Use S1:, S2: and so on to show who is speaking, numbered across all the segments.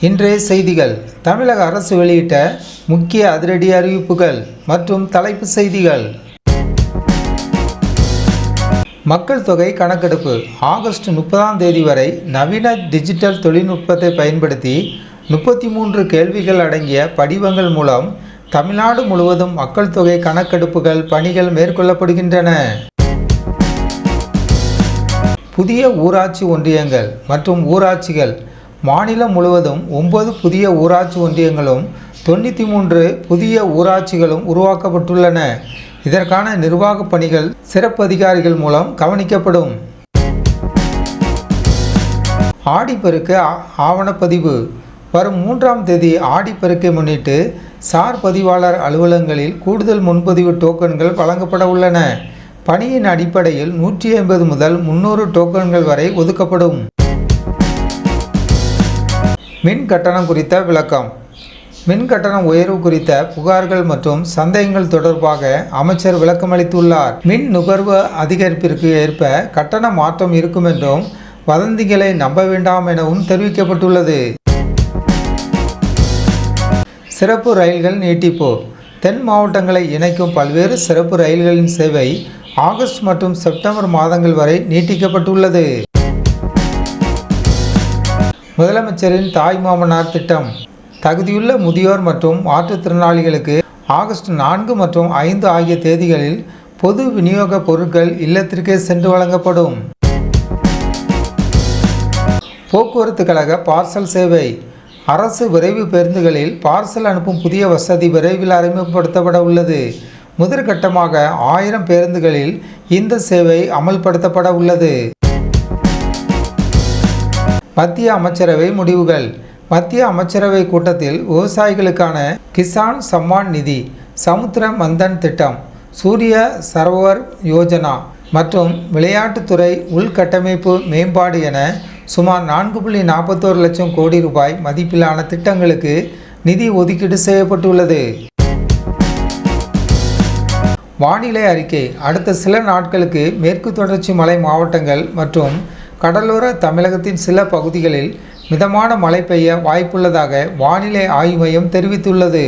S1: இன்றைய செய்திகள். தமிழக அரசு வெளியிட்ட முக்கிய அதிரடி அறிவிப்புகள் மற்றும் தலைப்பு செய்திகள். மக்கள் தொகை கணக்கெடுப்பு ஆகஸ்ட் 30 வரை நவீன டிஜிட்டல் தொழில்நுட்பத்தை பயன்படுத்தி 33 கேள்விகள் அடங்கிய படிவங்கள் மூலம் தமிழ்நாடு முழுவதும் மக்கள் தொகை கணக்கெடுப்புகள் பணிகள் மேற்கொள்ளப்படுகின்றன. புதிய ஊராட்சி ஒன்றியங்கள் மற்றும் ஊராட்சிகள் மாநிலம் முழுவதும் 9 புதிய ஊராட்சி ஒன்றியங்களும் 93 புதிய ஊராட்சிகளும் உருவாக்கப்பட்டுள்ளன. இதற்கான நிர்வாக பணிகள் சிறப்பு அதிகாரிகள் மூலம் கவனிக்கப்படும். ஆடிப்பெருக்கு ஆவணப்பதிவு வரும் 3ஆம் தேதி ஆடிப்பெருக்கை முன்னிட்டு சார் பதிவாளர் அலுவலகங்களில் கூடுதல் முன்பதிவு டோக்கன்கள் வழங்கப்பட உள்ளன. பணியின் அடிப்படையில் 150 முதல் 300 டோக்கன்கள் வரை ஒதுக்கப்படும். மின் கட்டணம் குறித்த விளக்கம். மின் கட்டணம் உயர்வு குறித்த புகார்கள் மற்றும் சந்தேகங்கள் தொடர்பாக அமைச்சர் விளக்கமளித்துள்ளார். மின் நுகர்வு அதிகரிப்பிற்கு ஏற்ப கட்டண மாற்றம் இருக்கும் என்றும் வதந்திகளை நம்ப வேண்டாம் எனவும் தெரிவிக்கப்பட்டுள்ளது. சிறப்பு ரயில்கள் நீட்டிப்பு. தென் மாவட்டங்களை இணைக்கும் பல்வேறு சிறப்பு ரயில்களின் சேவை ஆகஸ்ட் மற்றும் செப்டம்பர் மாதங்கள் வரை நீட்டிக்கப்பட்டுள்ளது. முதலமைச்சரின் தாய் மாமனார் திட்டம். தகுதியுள்ள முதியோர் மற்றும் மாற்றுத்திறனாளிகளுக்கு ஆகஸ்ட் 4 மற்றும் 5 ஆகிய தேதிகளில் பொது விநியோக பொருட்கள் இல்லத்திற்கே சென்று வழங்கப்படும். போக்குவரத்து கழக பார்சல் சேவை. அரசு விரைவு பேருந்துகளில் பார்சல் அனுப்பும் புதிய வசதி விரைவில் அறிமுகப்படுத்தப்பட உள்ளது. முதற்கட்டமாக 1000 பேருந்துகளில் இந்த சேவை அமல்படுத்தப்பட உள்ளது. மத்திய அமைச்சரவை முடிவுகள். மத்திய அமைச்சரவை கூட்டத்தில் விவசாயிகளுக்கான கிசான் சம்மான் நிதி, சமுத்திர மந்தன் திட்டம், சூரிய சரோவர் யோஜனா மற்றும் விளையாட்டுத்துறை உள்கட்டமைப்பு மேம்பாடு என சுமார் 4.41 லட்சம் கோடி ரூபாய் மதிப்பிலான திட்டங்களுக்கு நிதி ஒதுக்கீடு செய்யப்பட்டுள்ளது. வானிலை அறிக்கை. அடுத்த சில நாட்களுக்கு மேற்கு தொடர்ச்சி மலை மாவட்டங்கள் மற்றும் கடலோர தமிழகத்தின் சில பகுதிகளில் மிதமான மழை பெய்ய வாய்ப்புள்ளதாக வானிலை ஆய்வு மையம் தெரிவித்துள்ளது.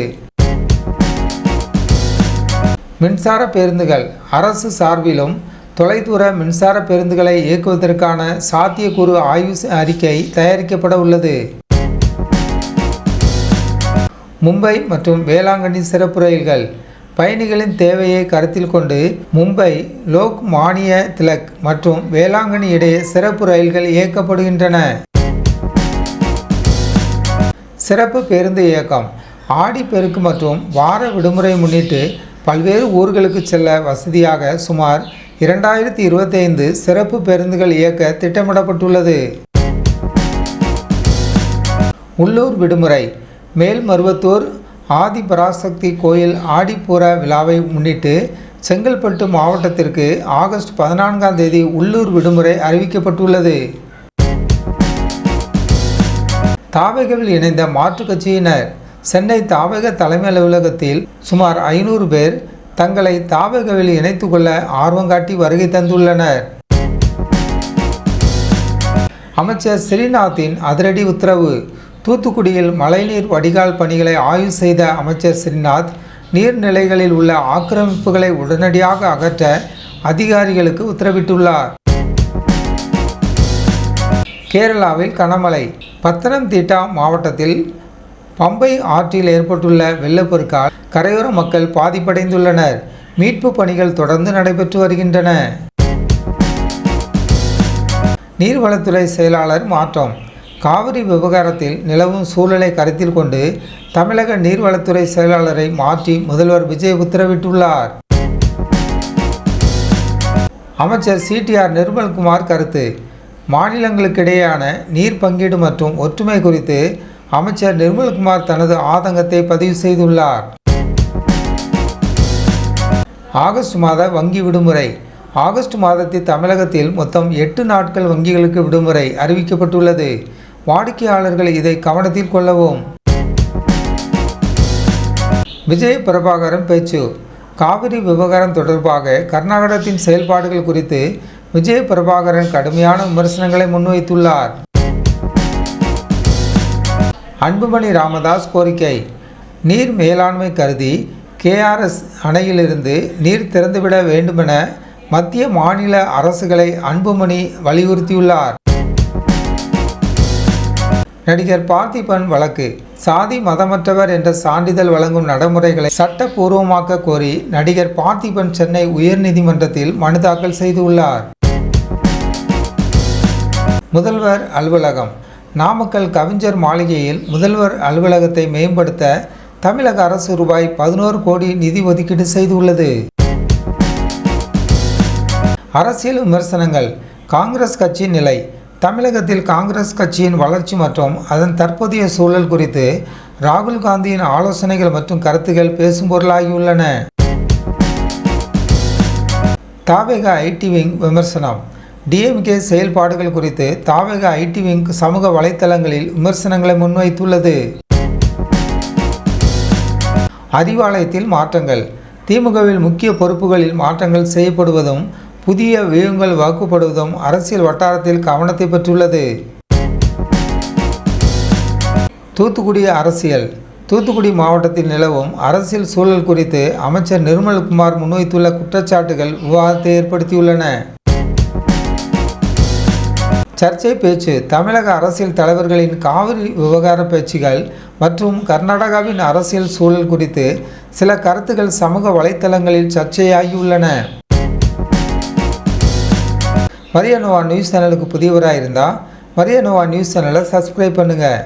S1: மின்சார பேருந்துகள். அரசு சார்பிலும் தொலைதூர மின்சார பேருந்துகளை இயக்குவதற்கான சாத்தியக்கூறு ஆய்வு அறிக்கை தயாரிக்கப்பட உள்ளது. மும்பை மற்றும் வேளாங்கண்ணி சிறப்பு ரயில்கள். பயணிகளின் தேவையை கருத்தில் கொண்டு மும்பை, லோக்மானிய திலக் மற்றும் வேளாங்கண்ணி இடையே சிறப்பு ரயில்கள் இயக்கப்படுகின்றன. சிறப்பு பேருந்து இயக்கம். ஆடிப்பெருக்கு மற்றும் வார விடுமுறை முன்னிட்டு பல்வேறு ஊர்களுக்கு செல்ல வசதியாக சுமார் 2025 சிறப்பு பேருந்துகள் இயக்க திட்டமிடப்பட்டுள்ளது. உள்ளூர் விடுமுறை. மேல்மருவத்தூர் ஆதிபராசக்தி கோயில் ஆடிப்பூர விழாவை முன்னிட்டு செங்கல்பட்டு மாவட்டத்திற்கு ஆகஸ்ட் 14ஆம் தேதி உள்ளூர் விடுமுறை அறிவிக்கப்பட்டுள்ளது. தாவேகாவில் இணைந்த மாற்றுக் கட்சியினர். சென்னை தாவேகா தலைமை அலுவலகத்தில் சுமார் 500 பேர் தங்களை தாவேகாவில் இணைத்துக் கொள்ள ஆர்வம் காட்டி வருகை தந்துள்ளனர். அமைச்சர் ஸ்ரீநாத்தின் அதிரடி உத்தரவு. தூத்துக்குடியில் மழைநீர் வடிகால் பணிகளை ஆய்வு செய்த அமைச்சர் ஸ்ரீநாத் நீர்நிலைகளில் உள்ள ஆக்கிரமிப்புகளை உடனடியாக அகற்ற அதிகாரிகளுக்கு உத்தரவிட்டுள்ளார். கேரளாவில் கனமழை. பத்தனம்திட்டா மாவட்டத்தில் பம்பை ஆற்றில் ஏற்பட்டுள்ள வெள்ளப்பெருக்கால் கரையோர மக்கள் பாதிப்படைந்துள்ளனர். மீட்பு பணிகள் தொடர்ந்து நடைபெற்று வருகின்றன. நீர்வளத்துறை செயலாளர் மாற்றம். காவிரி விவகாரத்தில் நிலவும் சூழலை கருத்தில் கொண்டு தமிழக நீர்வளத்துறை செயலாளரை மாற்றி முதல்வர் விஜய் உத்தரவிட்டுள்ளார். அமைச்சர் CTR நிர்மல்குமார் கருத்து. மாநிலங்களுக்கிடையேயான நீர் பங்கீடு மற்றும் ஒற்றுமை குறித்து அமைச்சர் நிர்மல்குமார் தனது ஆதங்கத்தை பதிவு செய்துள்ளார். ஆகஸ்ட் மாத வங்கி விடுமுறை. ஆகஸ்ட் மாதத்தில் தமிழகத்தில் மொத்தம் 8 நாட்கள் வங்கிகளுக்கு விடுமுறை அறிவிக்கப்பட்டுள்ளது. வாடிக்கையாளர்கள் இதை கவனத்தில் கொள்ளவும். விஜய் பிரபாகரன் பேச்சு. காவிரி விவகாரம் தொடர்பாக கர்நாடகத்தின் செயல்பாடுகள் குறித்து விஜய் பிரபாகரன் கடுமையான விமர்சனங்களை முன்வைத்துள்ளார். அன்புமணி ராமதாஸ் கோரிக்கை. நீர் மேலாண்மை கருதி KRS அணையிலிருந்து நீர் திறந்துவிட வேண்டுமென மத்திய மாநில அரசுகளை அன்புமணி வலியுறுத்தியுள்ளார். நடிகர் பார்த்திபன் வழக்கு. சாதி மதமற்றவர் என்ற சான்றிதழ் வழங்கும் நடைமுறைகளை சட்டப்பூர்வமாக்க கோரி நடிகர் பார்த்திபன் சென்னை உயர்நீதிமன்றத்தில் மனு தாக்கல் செய்துள்ளார். முதல்வர் அலுவலகம். நாமக்கல் கவிஞர் மாளிகையில் முதல்வர் அலுவலகத்தை மேம்படுத்த தமிழக அரசு ரூபாய் 11 கோடி நிதி ஒதுக்கீடு செய்துள்ளது. அரசியல் விமர்சனங்கள். காங்கிரஸ் கட்சியின் நிலை. தமிழகத்தில் காங்கிரஸ் கட்சியின் வளர்ச்சி மற்றும் அதன் தற்போதைய சூழல் குறித்து ராகுல் காந்தியின் ஆலோசனைகள் மற்றும் கருத்துக்கள் பேசும் பொருளாகியுள்ளன. தாவேக ஐடி விங் விமர்சனம். டிஎம்கே செயல்பாடுகள் குறித்து தாவேக ஐடி விங் சமூக வலைத்தளங்களில் விமர்சனங்களை முன்வைத்துள்ளது. அறிவாலயத்தில் மாற்றங்கள். திமுகவில் முக்கிய பொறுப்புகளில் மாற்றங்கள் செய்யப்படுவதும் புதிய வியூகங்கள் வகுக்கப்படுவதும் அரசியல் வட்டாரத்தில் கவனத்தை பெற்றுள்ளது. தூத்துக்குடி அரசியல். தூத்துக்குடி மாவட்டத்தில் நிலவும் அரசியல் சூழல் குறித்து அமைச்சர் நிர்மல்குமார் முன்வைத்துள்ள குற்றச்சாட்டுகள் விவாதத்தை ஏற்படுத்தியுள்ளன. சர்ச்சை பேச்சு. தமிழக அரசியல் தலைவர்களின் காவிரி விவகார பேச்சுகள் மற்றும் கர்நாடகாவின் அரசியல் சூழல் குறித்து சில கருத்துக்கள் சமூக வலைத்தளங்களில் சர்ச்சையாகியுள்ளன. மரியா நோவா நியூஸ் சேனலுக்கு புதியவராக இருந்தால் மரியா நோவா நியூஸ் சேனலை சப்ஸ்கிரைப் பண்ணுங்கள்.